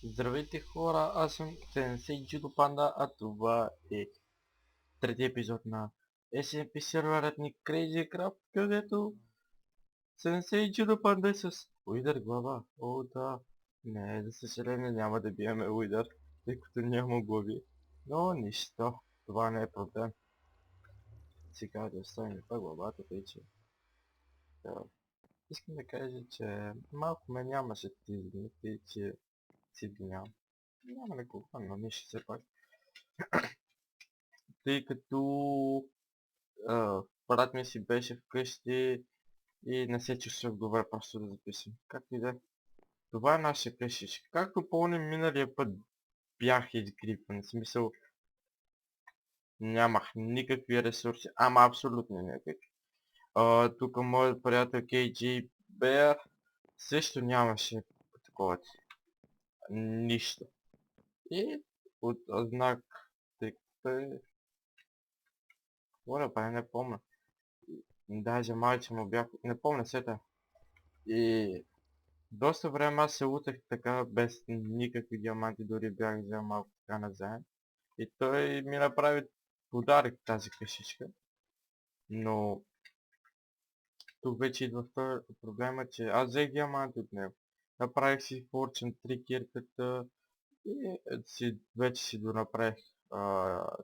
Здравейте хора, аз съм Сенсей Джудо Панда, а това е трети епизод на SMP серверът ни Crazy Craft, където Сенсей Джудо Панда е с Уидър глава. О да, не, за съжаление няма да биеме Уидър, тъй като няма глави. Но нищо, това не е проблем. Сега да оставим това главата, тъй че... Да. Искам да кажа, че малко ме нямаше тези дни, тъй че си извинявам. Няма никога, но нищо все пак. Тъй като брат ми си беше вкъщи и не се чувствах добре просто да записвам. Както и да е. Това е нашия къщичка. Както помним, миналия път бях изгрипан. В смисъл, нямах никакви ресурси, ама абсолютно никакви. Тук моят приятел KG Bear също нямаше такова нищо. И от знак, тъй като е... Какво да не помня. Даже майче му бях... Не помня сета. И доста време аз се лутах така, без никакви диаманти, дори бях взел малко така назаем. И той ми направи подарък тази къщичка. Но тук вече идва втори проблема, че аз взех диаманти от него. Направих си Fortune 3 кирката и вече си донаправих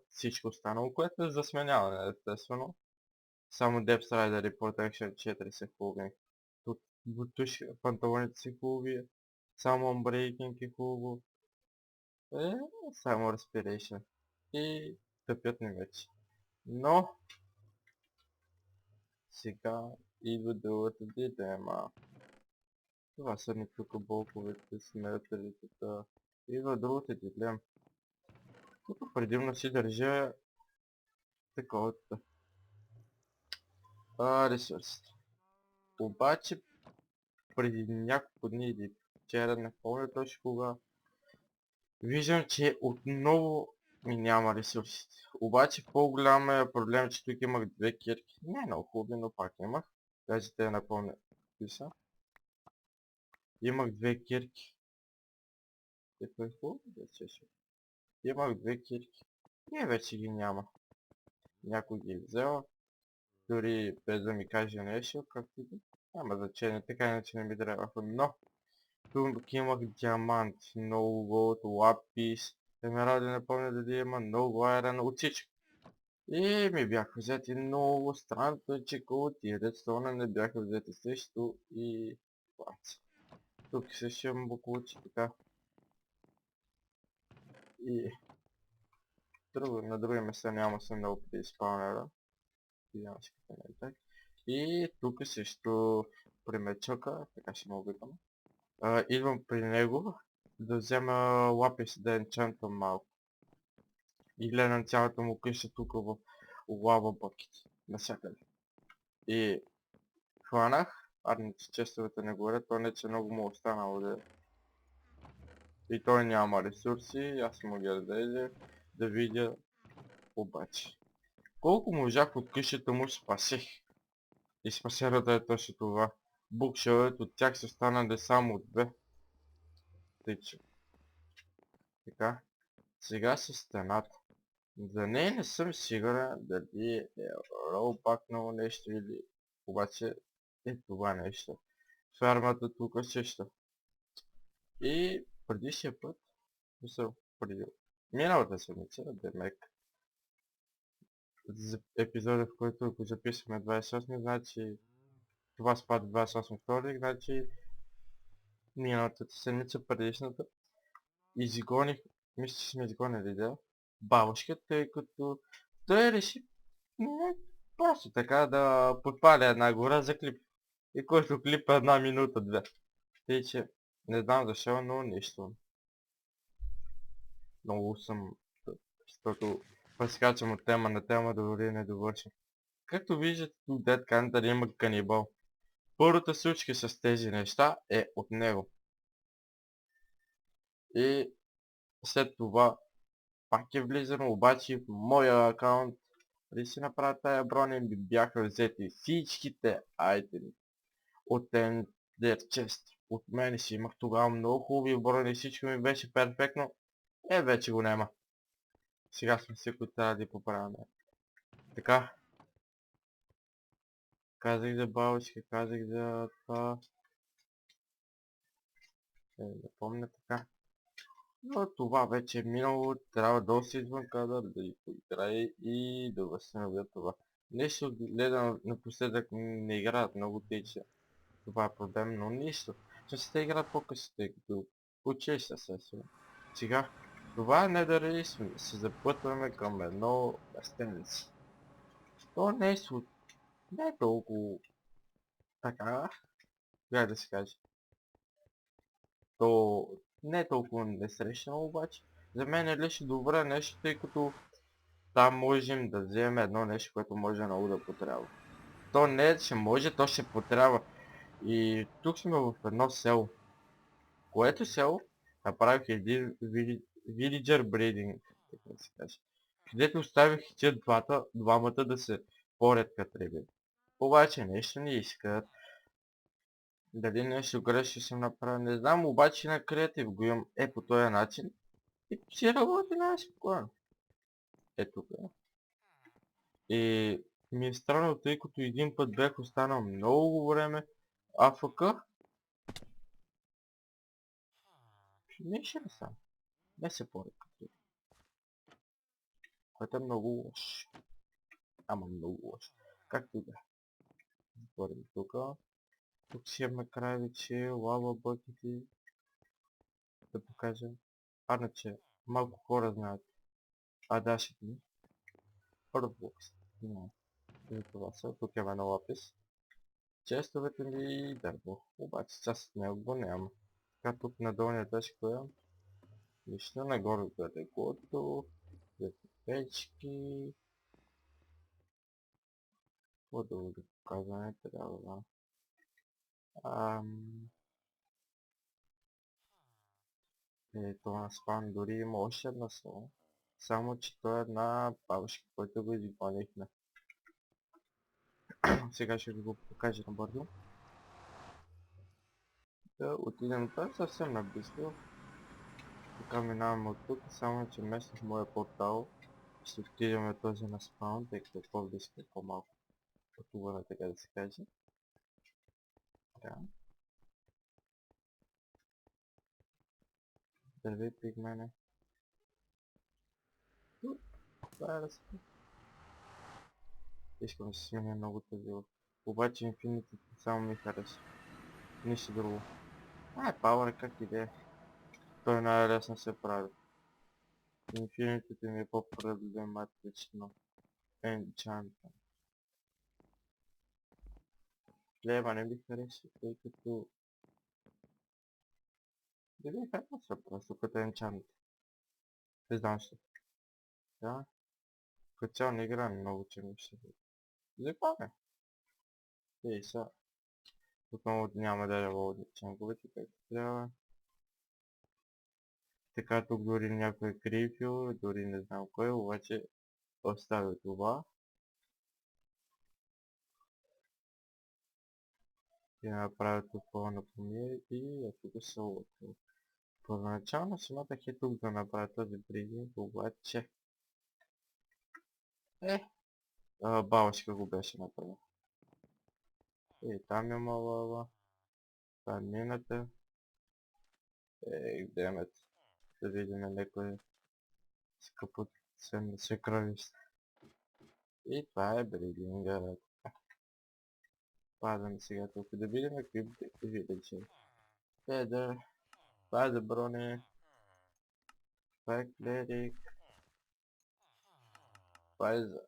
всичко останало, което е за сменяване, естествено. Само Depth Rider и Protection 4 са хубави. Тут бутушки, панталоните са хубави, само Unbreaking е хубаво. Само Respiration. И тъпят ми вече. Но сега идва другата дилема. Това са ми тук болковете, смяталите. Идва другата дилема. Тук предимно си държа таковата ресурсите. Обаче преди няколко дни или вчера, не помня точно кога, виждам, че отново ми няма ресурсите. Обаче по-голям проблем, че тук имах две кирки. Не много хубави, но пак имах. Даже те напомня какви са. Имах две кирки. Какво е хубаво? Имах две кирки. И вече ги няма. Някой ги е взел. Дори без да ми каже нещо, както и да. Няма значение, така иначе не ми трябваха. Но тук имах диамант, много голд, лапис. Емералди не помня дали има много айрон от всичко. И ми бяха взети много странно, че от и редстона не бяха взети също и планци. Тук също имам буклуци така. И на други места няма съм много при спаунера. И тук също при мечока, така ще му викам. Идвам при него да взема лапис да енчантвам малко. И гледам цялата му къща тук в лава бакет. Насякъде. И хванах, арните честовете не горят, то не че много му останало да. И той няма ресурси, аз му ги разрежа да видя обаче. Колко можах от къщата му спасих. И спасерата е точно това. Букшелът от тях се останали само две. Тъй че. Така. Сега с стената. За нея не съм сигурен дали е ролбакнало нещо или обаче е това нещо. Фермата тук също. И предишния път, мисля, преди миналата седмица, демек, за епизода, в който го записваме 28, значи това спада 28 вторник, значи миналата седмица, предишната, изгоних, мисля, че сме изгонили, да, бабушка, тъй като той реши просто така да подпаля една гора за клип. И който клип е една минута-две. Тъй че не знам защо, но нищо. Много съм, защото прескачам от тема на тема, дори не довършим. Както виждате, тук Dead Canter има канибал. Първата случка с тези неща е от него. И след това пак е влизано, обаче в моя акаунт, преди си направя тая броня, ми бяха взети всичките айтеми от Ender Chest. от мен си имах тогава много хубави брони, всичко ми беше перфектно. Вече го няма. Сега сме си, които трябва да ги поправяме. Така. Казах за бабушка, казах за това. Не помня така. Но това вече е минало, трябва да си извън кадър, да ги поиграе и да възстановя това. Нещо гледам напоследък не играят много тече. Това е проблем, но нищо. Ще се играят по-късно, тъй като учиш се сесия. Сега, това е недър се запътваме към едно местенце. То не е, не е толкова така, как да се каже. То не е толкова несрещано обаче. За мен е лично добре нещо, тъй като там можем да вземем едно нещо, което може много да потрябва. То не е, че може, то ще потрябва. И тук сме в едно село. Което село направих един villager breeding, така да се каже. Където оставих тия двамата да се поред като риби. Обаче нещо не искат. Дали нещо грешно съм направил, не знам, обаче на креатив го имам по този начин. И си работи най-спокойно. Тук е. И ми е странно, тъй като един път бях останал много време АФК. Не ще не сам. Не се поред като. Което е много лошо. Ама много лошо. Както и да. Затворим тук. Тук си имаме кравичи, лава бъкети. Да покажем. Иначе малко хора знаят. Дашите ми. Първокс. И това са. Тук имаме на лапис. Честовете ми и дърво. Обаче част от него го няма. Така тук на долния дъжко е. Нищо нагоре от леглото. Двете печки. Какво да го покажа, не трябва. Това на спам дори има още една слова. Само че той е една бабушка, който го изгонихме. Сега ще ви го покажа набързо. Да отидем там съвсем наблизо. Така минаваме от тук, само че вместо в моя портал ще отидем този на спаун, тъй като е по-близко и по-малко пътуване, така да се каже. Така. Дърви пигмене. Това е да се... Искам да се сменя много тази лък. Обаче Infinity само ми харесва. Нищо друго. Power как иде. Той най-лесно се прави. Infinity ми е по-проблематично. Enchant. Лева не ми харесва, тъй като... Дали ми харесва просто като Enchant. Не знам що. Да. Като цяло не играем много, че ми ще бъде. Запаме. И са. Отново няма да револди чанковете, както трябва. Така тук дори някой крипил, дори не знам кой, обаче оставя това. И направя тук на помир и тук са лото. Първоначално смятах тук да направя този бридинг, обаче... Бабушка го беше направил. Там има лава. Това е мината. Демет. Да видим някой скъпот се кръвище. И това е бридинга. Падаме сега тук да видим какви видече. Федър. Това е за брони. Това е клерик. Това е за...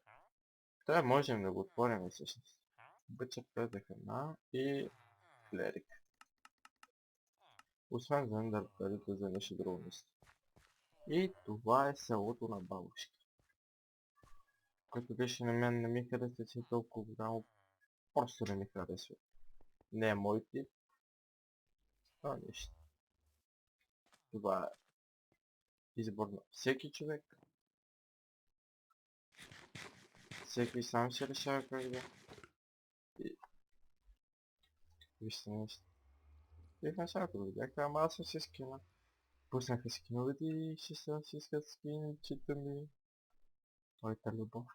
Това можем да го отворим всъщност. Бъчът за храна и клерик. Освен за ендърпелите за нещо друго мисля. И това е селото на бабушка. Което беше на мен не ми харесва, че е толкова голямо. Просто не ми харесва. Не е мой тип. Но нищо. Това е избор на всеки човек. Всеки сам се решава как да. И... Вижте нещо. И в началото видяхте, ама аз ще скина. Пуснаха скиновете и ще се искат скинчета ми. Твоята любов.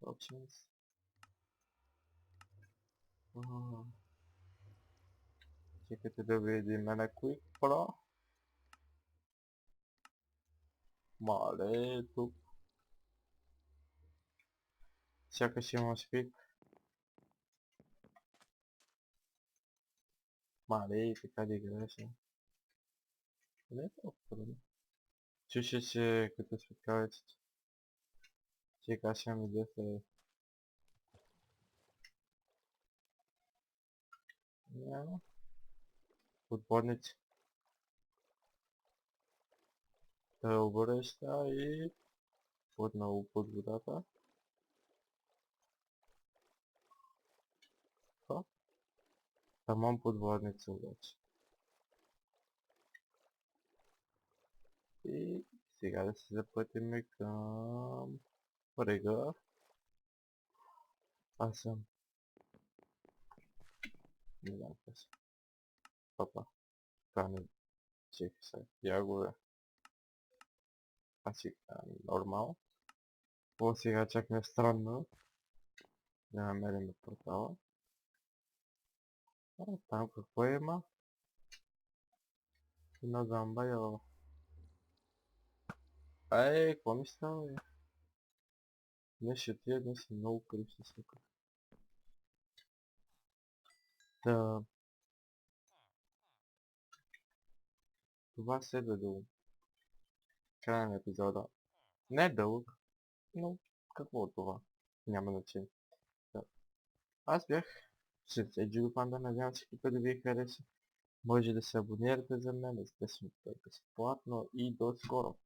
Options. Чекайте да видим на Quick Pro. Мале, тук. Сякаш имам спик. Мале, така да играеш. Не е толкова трудно. Чуше се като светкавиците. Сега ще ми дете. Няма. Подводници. Да обореща и отново под водата. Това. Таман подводница обаче. И сега да се запътим към брега. Аз съм. Не знам какво съм. Папа. Това не чекай сега. Я го бе. Аз си нормал. О, сега чак ми е странно. Да намерим портала. Там какво има? Една замба яла. Какво ми става, бе? Днес ще отида, днес е много кръвща сука. Та... Това следва да края на епизода. Не е дълъг, но какво от това? Няма значение. Да. Аз бях Сърце Джигопанда, надявам се да ви хареса. Може да се абонирате за мен, естествено това е безплатно и до скоро.